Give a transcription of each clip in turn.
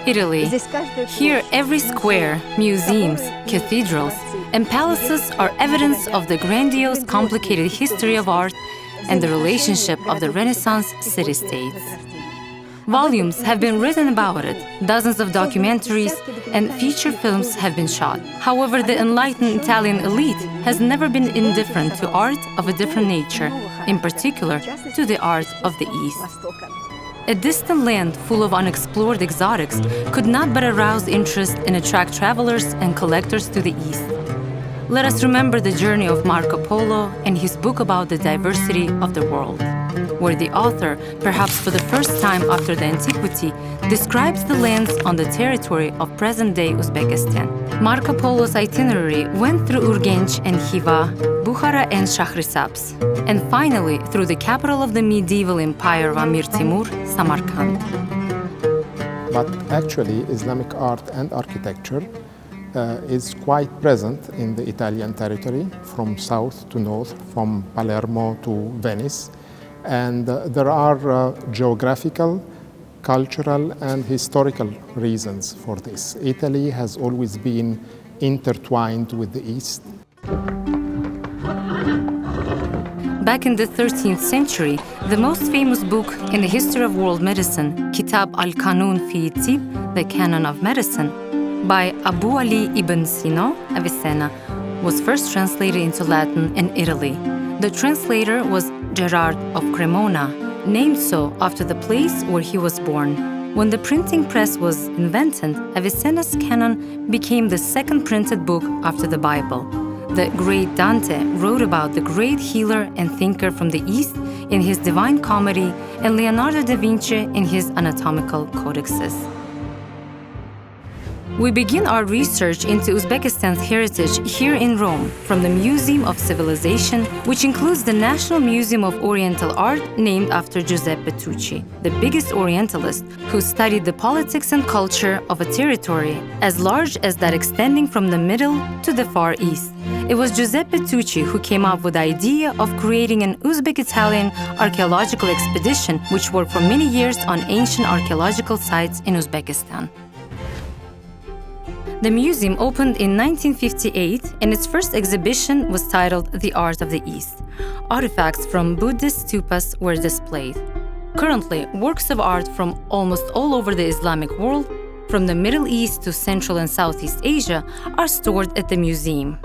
Italy. Here, every square, museums, cathedrals, and palaces are evidence of the grandiose, complicated history of art and the relationship of the Renaissance city-states. Volumes have been written about it, dozens of documentaries and feature films have been shot. However, the enlightened Italian elite has never been indifferent to art of a different nature, in particular to the art of the East. A distant land full of unexplored exotics could not but arouse interest and attract travelers and collectors to the East. Let us remember the journey of Marco Polo and his book about the diversity of the world, where the author, perhaps for the first time after the antiquity, describes the lands on the territory of present-day Uzbekistan. Marco Polo's itinerary went through Urgench and Khiva, Bukhara and Shahrisabz, and finally through the capital of the medieval empire of Amir Timur, Samarkand. But actually, Islamic art and architecture is quite present in the Italian territory, from south to north, from Palermo to Venice. And there are geographical, cultural, and historical reasons for this. Italy has always been intertwined with the East. Back in the 13th century, the most famous book in the history of world medicine, Kitab al-Qanun fi Tib, the Canon of Medicine, by Abu Ali ibn Sina, Avicenna, was first translated into Latin in Italy. The translator was Gerard of Cremona, named so after the place where he was born. When the printing press was invented, Avicenna's canon became the second printed book after the Bible. The great Dante wrote about the great healer and thinker from the East in his Divine Comedy, and Leonardo da Vinci in his anatomical codexes. We begin our research into Uzbekistan's heritage here in Rome from the Museum of Civilization, which includes the National Museum of Oriental Art named after Giuseppe Tucci, the biggest Orientalist who studied the politics and culture of a territory as large as that extending from the Middle to the Far East. It was Giuseppe Tucci who came up with the idea of creating an Uzbek-Italian archaeological expedition which worked for many years on ancient archaeological sites in Uzbekistan. The museum opened in 1958 and its first exhibition was titled The Art of the East. Artifacts from Buddhist stupas were displayed. Currently, works of art from almost all over the Islamic world, from the Middle East to Central and Southeast Asia, are stored at the museum.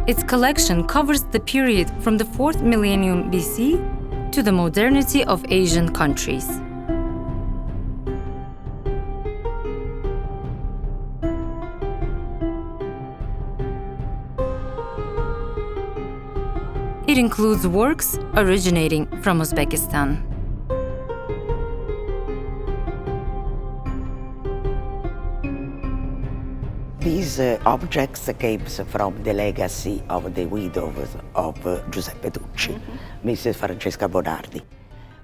Its collection covers the period from the 4th millennium BC to the modernity of Asian countries. It includes works originating from Uzbekistan. These objects came from the legacy of the widow of Giuseppe Tucci, Mrs. Francesca Bonardi.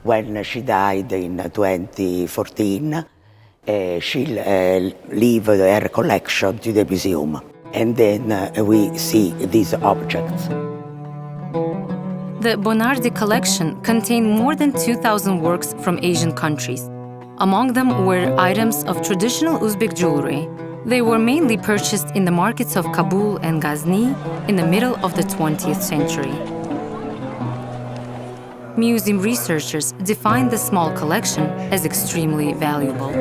When she died in 2014, she leave her collection to the museum, and then we see these objects. The Bonardi collection contained more than 2,000 works from Asian countries. Among them were items of traditional Uzbek jewelry. They were mainly purchased in the markets of Kabul and Ghazni in the middle of the 20th century. Museum researchers defined the small collection as extremely valuable.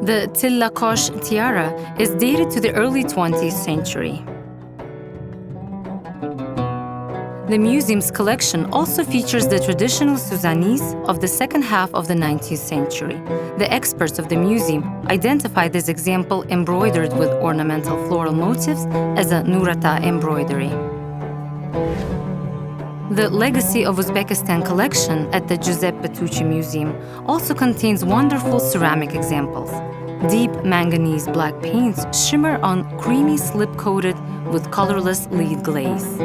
The Tillakosh tiara is dated to the early 20th century. The museum's collection also features the traditional Suzanese of the second half of the 19th century. The experts of the museum identified this example embroidered with ornamental floral motifs as a Nurata embroidery. The Legacy of Uzbekistan collection at the Giuseppe Tucci Museum also contains wonderful ceramic examples. Deep manganese black paints shimmer on creamy slip coated with colorless lead glaze.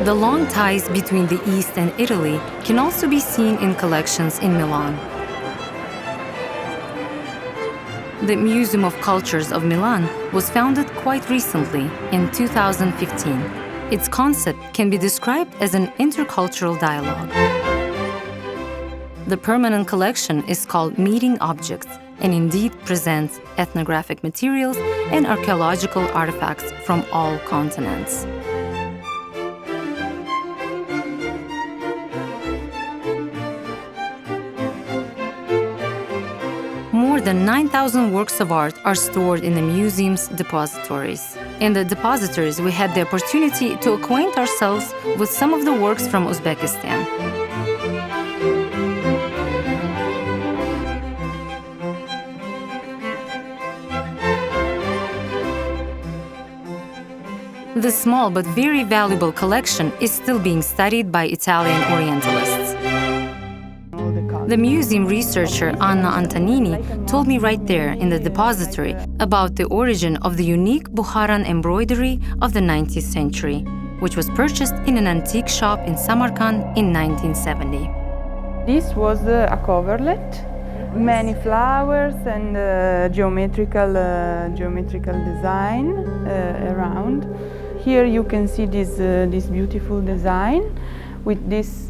The long ties between the East and Italy can also be seen in collections in Milan. The Museum of Cultures of Milan was founded quite recently, in 2015. Its concept can be described as an intercultural dialogue. The permanent collection is called Meeting Objects and indeed presents ethnographic materials and archaeological artifacts from all continents. More than 9,000 works of art are stored in the museum's depositories. In the depositories, we had the opportunity to acquaint ourselves with some of the works from Uzbekistan. This small but very valuable collection is still being studied by Italian Orientalists. The museum researcher Anna Antonini told me right there in the depository about the origin of the unique Bukharan embroidery of the 19th century, which was purchased in an antique shop in Samarkand in 1970. This was a coverlet, many flowers and geometrical design around. Here you can see this beautiful design with this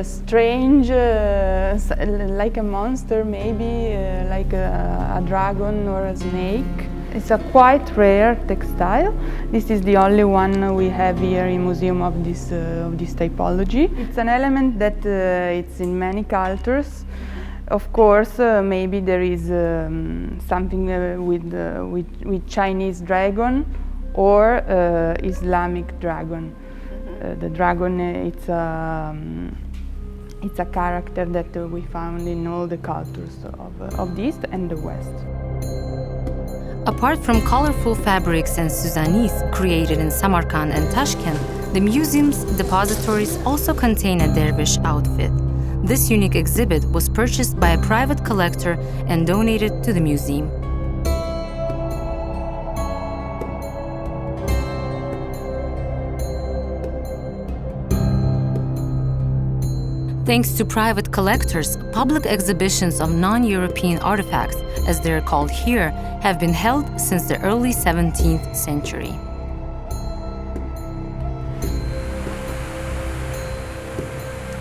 strange, like a monster, maybe like a dragon or a snake. It's a quite rare textile. This is the only one we have here in museum of this typology. It's an element that it's in many cultures. Of course, maybe there is something with Chinese dragon or Islamic dragon. The dragon, it's a character that we found in all the cultures of the East and the West. Apart from colorful fabrics and Suzanis created in Samarkand and Tashkent, the museum's depositories also contain a dervish outfit. This unique exhibit was purchased by a private collector and donated to the museum. Thanks to private collectors, public exhibitions of non-European artifacts, as they're called here, have been held since the early 17th century.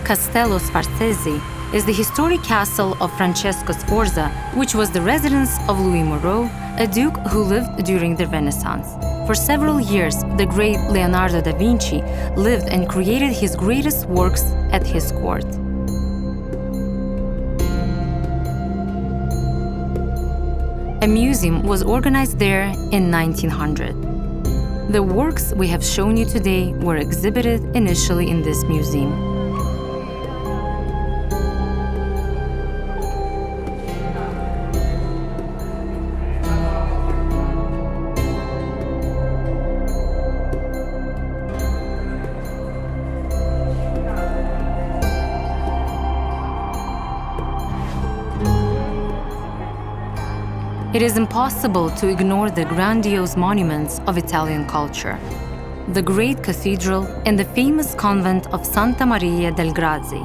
Castello Sforzeschi is the historic castle of Francesco Sforza, which was the residence of Louis Moreau, a duke who lived during the Renaissance. For several years, the great Leonardo da Vinci lived and created his greatest works at his court. A museum was organized there in 1900. The works we have shown you today were exhibited initially in this museum. It is impossible to ignore the grandiose monuments of Italian culture. The great cathedral and the famous convent of Santa Maria del Grazie.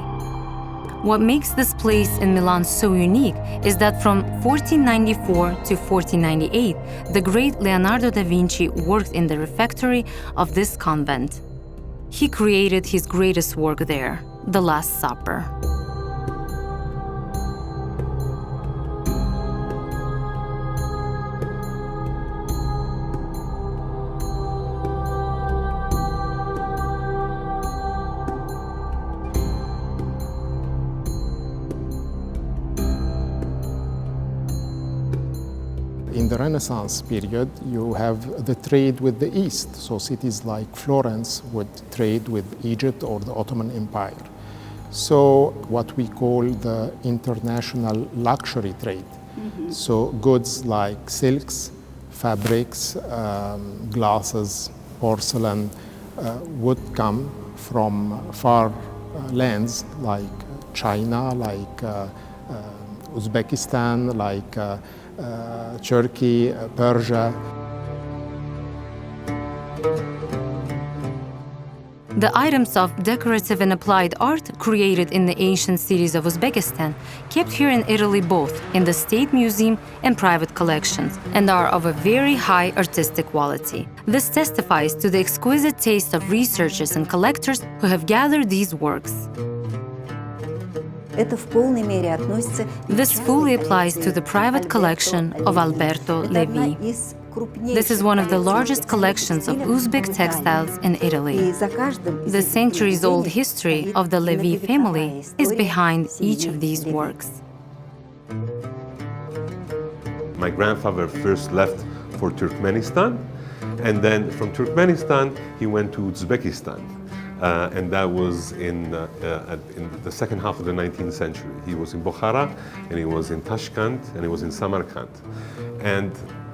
What makes this place in Milan so unique is that from 1494 to 1498, the great Leonardo da Vinci worked in the refectory of this convent. He created his greatest work there, the Last Supper. In the Renaissance period, you have the trade with the East. So cities like Florence would trade with Egypt or the Ottoman Empire. So what we call the international luxury trade. So goods like silks, fabrics, glasses, porcelain would come from far lands like China, like Uzbekistan, like Turkey, Persia. The items of decorative and applied art created in the ancient cities of Uzbekistan, kept here in Italy both in the State Museum and private collections, and are of a very high artistic quality. This testifies to the exquisite taste of researchers and collectors who have gathered these works. This fully applies to the private collection of Alberto Levi. This is one of the largest collections of Uzbek textiles in Italy. The centuries-old history of the Levi family is behind each of these works. My grandfather first left for Turkmenistan, and then from Turkmenistan he went to Uzbekistan. And that was in the second half of the 19th century. He was in Bukhara, and he was in Tashkent, and he was in Samarkand.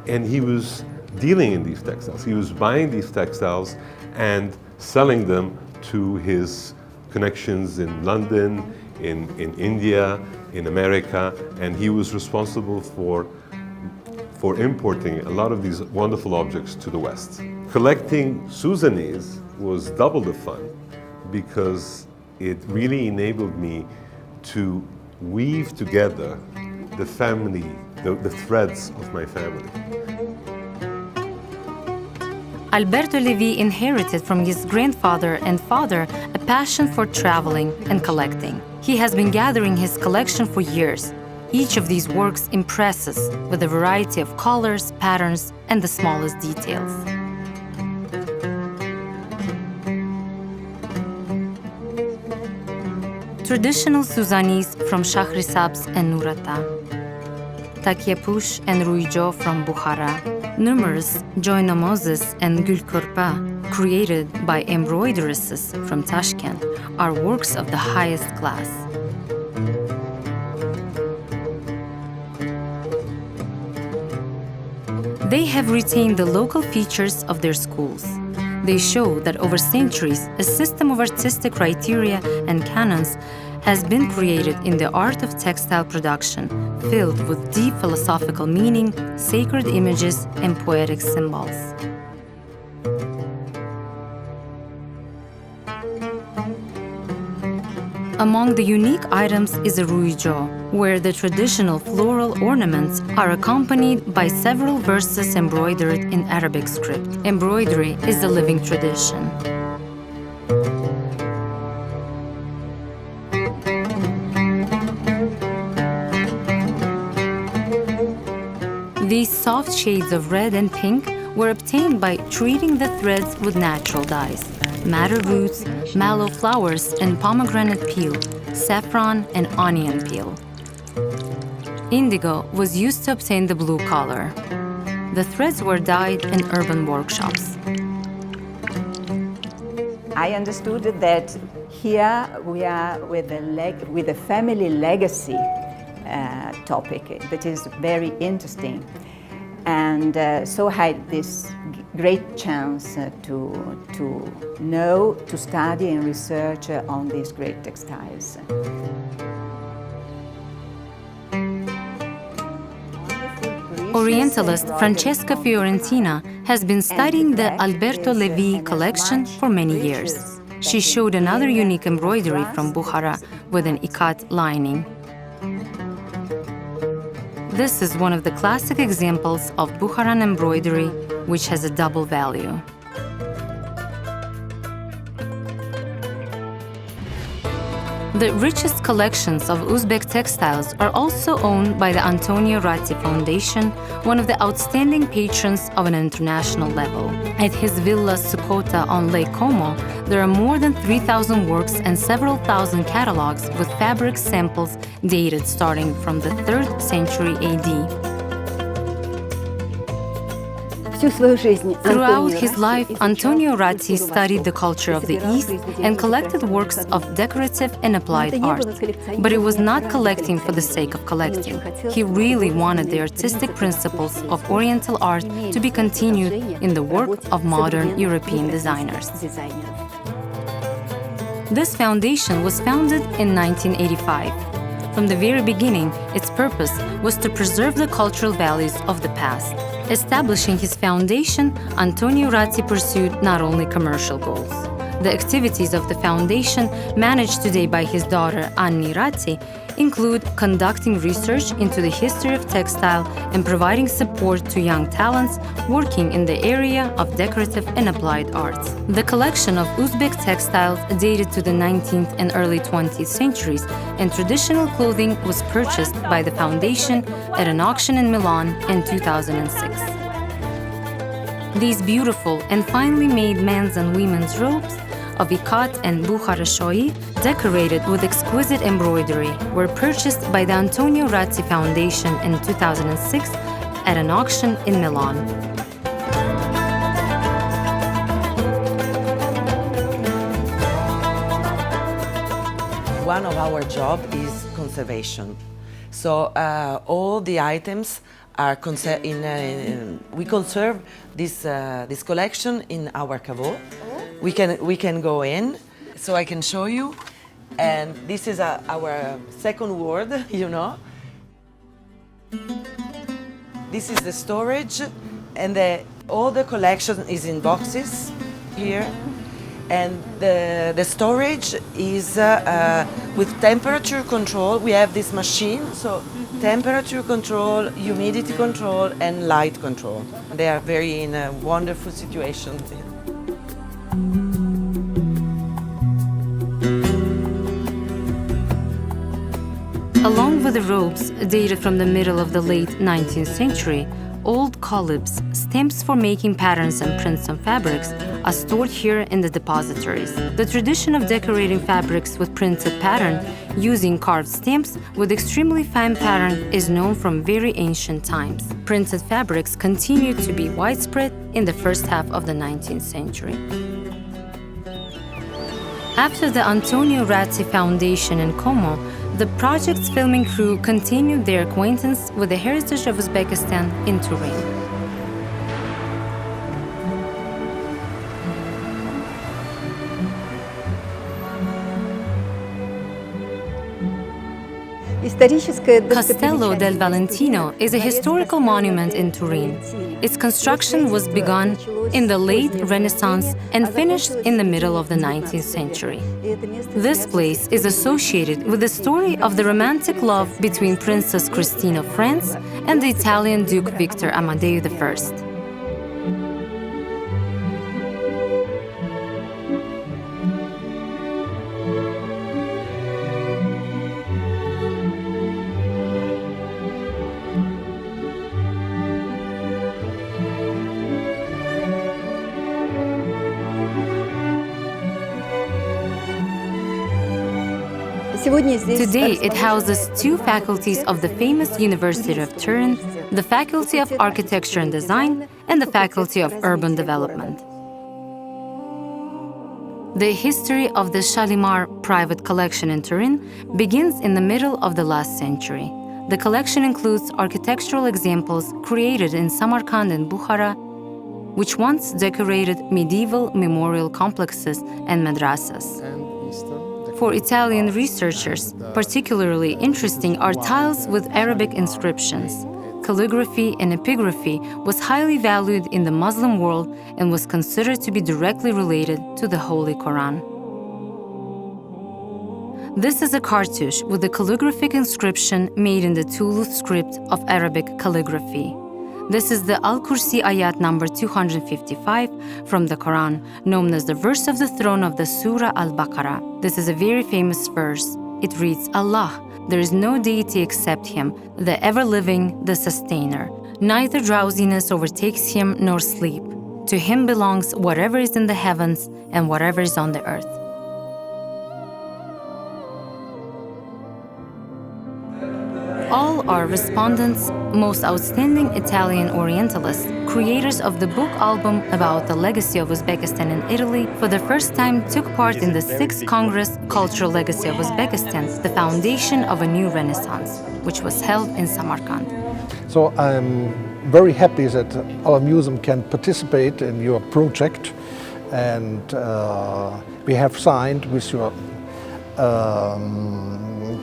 And he was dealing in these textiles. He was buying these textiles and selling them to his connections in London, in India, in America, and he was responsible for importing a lot of these wonderful objects to the West. Collecting Sudanese was double the fun because it really enabled me to weave together the family, the threads of my family. Alberto Levi inherited from his grandfather and father a passion for traveling and collecting. He has been gathering his collection for years. Each of these works impresses with a variety of colors, patterns, and the smallest details. Traditional Sudanese from Shahrisabz and Nurata, Takyapush and Ruijo from Bukhara, numerous joinomozes and gulkurpa, created by embroideresses from Tashkent, are works of the highest class. They have retained the local features of their schools. They show that over centuries, a system of artistic criteria and canons has been created in the art of textile production, filled with deep philosophical meaning, sacred images, and poetic symbols. Among the unique items is a ruijo, where the traditional floral ornaments are accompanied by several verses embroidered in Arabic script. Embroidery is a living tradition. These soft shades of red and pink were obtained by treating the threads with natural dyes: madder roots, mallow flowers, and pomegranate peel, saffron, and onion peel. Indigo was used to obtain the blue color. The threads were dyed in urban workshops. I understood that here we are with a family legacy topic that is very interesting. And so I had this great chance to know, to study and research on these great textiles. Orientalist Francesca Fiorentina has been studying the Alberto Levi collection for many years. She showed another unique embroidery from Bukhara with an ikat lining. This is one of the classic examples of Bukharan embroidery, which has a double value. The richest collections of Uzbek textiles are also owned by the Antonio Ratti Foundation, one of the outstanding patrons of an international level. At his Villa Sukota on Lake Como, there are more than 3,000 works and several thousand catalogs with fabric samples dated starting from the 3rd century AD. Throughout his life, Antonio Ratti studied the culture of the East and collected works of decorative and applied art. But it was not collecting for the sake of collecting. He really wanted the artistic principles of Oriental art to be continued in the work of modern European designers. This foundation was founded in 1985. From the very beginning, its purpose was to preserve the cultural values of the past. Establishing his foundation, Antonio Ratti pursued not only commercial goals, The activities of the foundation, managed today by his daughter Anni Ratti, include conducting research into the history of textile and providing support to young talents working in the area of decorative and applied arts. The collection of Uzbek textiles dated to the 19th and early 20th centuries, and traditional clothing was purchased by the foundation at an auction in Milan in 2006. These beautiful and finely made men's and women's robes of ikat and Bukharashoi, decorated with exquisite embroidery, were purchased by the Antonio Ratti Foundation in 2006 at an auction in Milan. One of our job is conservation. So all the items are we conserve this collection in our caveau. We can go in, so I can show you. And this is our second ward, you know. This is the storage, and all the collection is in boxes here. And the storage is with temperature control. We have this machine, so temperature control, humidity control, and light control. They are very in a wonderful situation. Along with the robes dated from the middle of the late 19th century, old colibs, stamps for making patterns and prints on fabrics, are stored here in the depositories. The tradition of decorating fabrics with printed pattern using carved stamps with extremely fine pattern is known from very ancient times. Printed fabrics continued to be widespread in the first half of the 19th century. After the Antonio Ratti Foundation in Como, the project's filming crew continued their acquaintance with the heritage of Uzbekistan in Turin. Castello del Valentino is a historical monument in Turin. Its construction was begun in the late Renaissance and finished in the middle of the 19th century. This place is associated with the story of the romantic love between Princess Christine of France and the Italian Duke Victor Amadeo I. Today, it houses two faculties of the famous University of Turin, the Faculty of Architecture and Design and the Faculty of Urban Development. The history of the Shalimar private collection in Turin begins in the middle of the last century. The collection includes architectural examples created in Samarkand and Bukhara, which once decorated medieval memorial complexes and madrasas. For Italian researchers, particularly interesting are tiles with Arabic inscriptions. Calligraphy and epigraphy was highly valued in the Muslim world and was considered to be directly related to the Holy Quran. This is a cartouche with a calligraphic inscription made in the Thuluth script of Arabic calligraphy. This is the Al-Kursi ayat number 255 from the Quran, known as the verse of the throne of the Surah Al-Baqarah. This is a very famous verse. It reads, Allah, there is no deity except Him, the ever-living, the sustainer. Neither drowsiness overtakes Him nor sleep. To Him belongs whatever is in the heavens and whatever is on the earth. All are respondents, most outstanding Italian Orientalists, creators of the book album about the legacy of Uzbekistan in Italy, for the first time took part in the 6th Congress Cultural Legacy of Uzbekistan, the foundation of a new Renaissance, which was held in Samarkand. So I'm very happy that our museum can participate in your project, and we have signed with your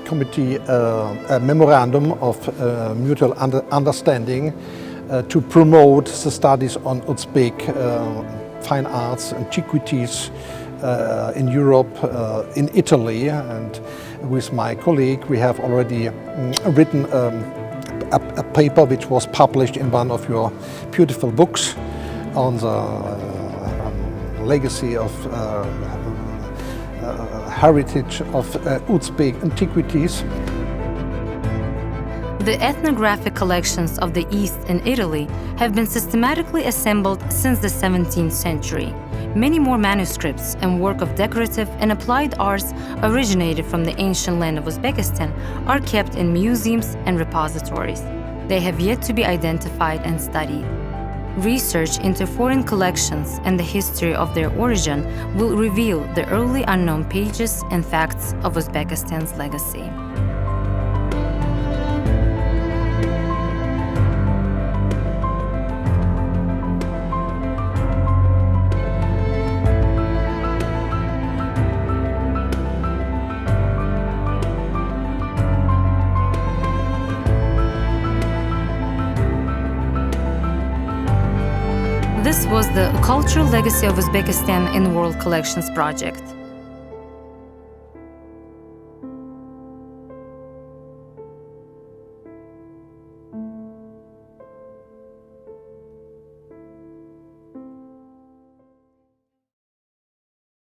committee a memorandum of mutual understanding to promote the studies on Uzbek fine arts, antiquities, in Europe, in Italy, and with my colleague we have already written a paper which was published in one of your beautiful books on the legacy of heritage of Uzbek antiquities. The ethnographic collections of the East in Italy have been systematically assembled since the 17th century. Many more manuscripts and work of decorative and applied arts originated from the ancient land of Uzbekistan are kept in museums and repositories. They have yet to be identified and studied. Research into foreign collections and the history of their origin will reveal the early unknown pages and facts of Uzbekistan's legacy. This was the Cultural Legacy of Uzbekistan in World Collections project.